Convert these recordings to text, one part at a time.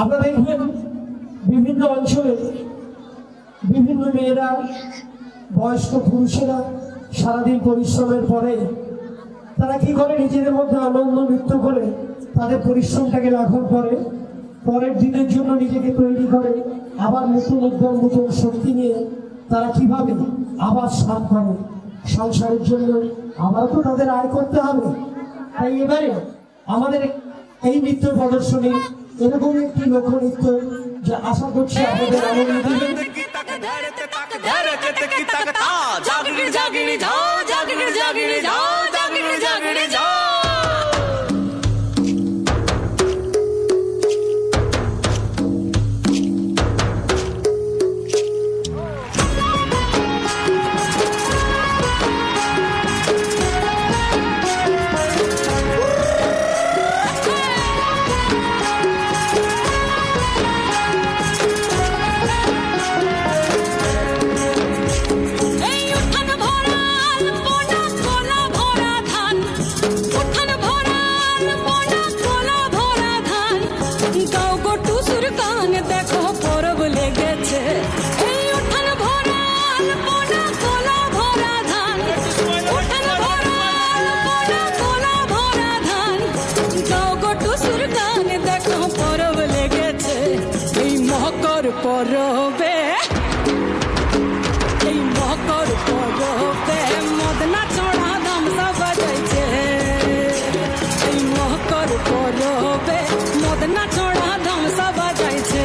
আপনারা দেখবেন বিভিন্ন অঞ্চলে বিভিন্ন মেয়েরা, বয়স্ক পুরুষেরা সারাদিন পরিশ্রমের পরে তারা কি করে, নিজেদের মধ্যে আনন্দ নৃত্য করে তাদের পরিশ্রমটাকে লাঘব করে, পরের দিনের জন্য নিজেকে তৈরি করে, আবার নতুন উদ্যম নতুন শক্তি নিয়ে তারা কিভাবে আবার স্নান করে সংসারের জন্য। আবার তো তাদের আয় করতে হবে। তাই এবারে আমাদের এই নৃত্য প্রদর্শনী এরকম একটি লোকনৃত্য যা আশা করছি আপনাদের আনন্দ দেবে। পরবে এই মকর পরবে মদনা চড়া ধামসা বাজাইছে, এই মকর পরবে মদনা চড়া ধামসা বাজাইছে।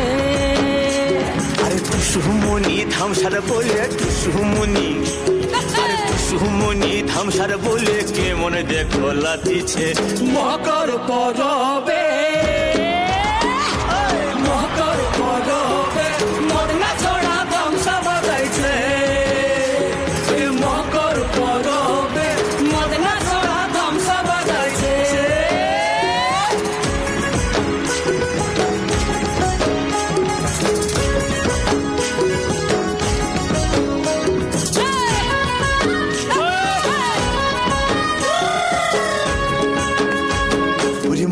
আরে টুসুমনি ধামসার বলে টুসুমনি, আরে টুসুমনি ধামসার বলে কে মনে দেখো লাতিছে মকর পরবে মকর পরবে মদনা চড়া ধামসা বাজাইছে, এই মকর পরবে মদনা চড়া ধামসা বাজাইছে।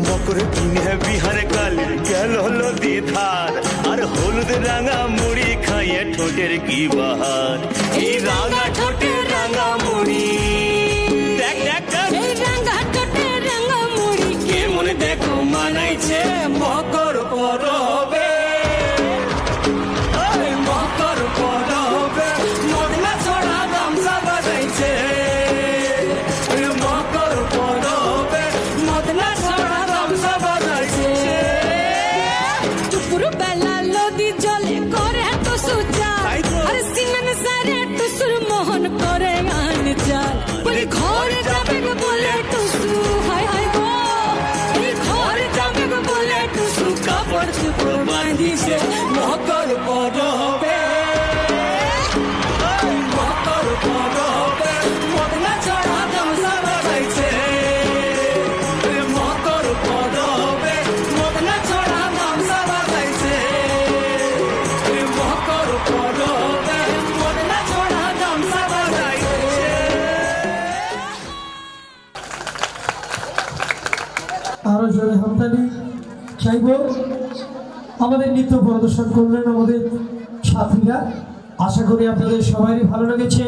মকর কিনে বিহার কালে গেল নদী ধার, আর হলুদ রাঙা মুড়ি খাইয়ে ঠোঁটের কি বাহার, এই রাঙা ঠোঁটের রাঙা মুড়ি দেখ দেখ এই রাঙা ঠোঁটের রাঙা মুড়ি কে মনে দেখো মানাইছে মকর পরবে এই মকর পরবে মদনা চড়া ধামসা বাজাইছে, এই মকর পরবে মদনা চড়া ধামসা বাজাইছে। দুপুর বেলা নদী জলে করে টুসু চাল, আর সিমেন সারে টুসুর মোহন করে আন চাল, বলে ঘরে যাবে গো বলে টুসু হায় হায় গো, এই ঘরে যাবে গো বলে টুসু কাপড় চুপড় বাঁধিছে মকর পরবে মকর পরবে মদনা চড়া ধামসা বাজাইছে, মকর পরবে মদনা চড়া ধামসা বাজাইছে, মকর পরবে মদনা চড়া ধামসা বাজাইছে। আরো জোরে হাততালি চাইব। আমাদের নৃত্য প্রদর্শন করলেন আমাদের ছাত্রীরা। আশা করি আপনাদের সবারই ভালো লেগেছে।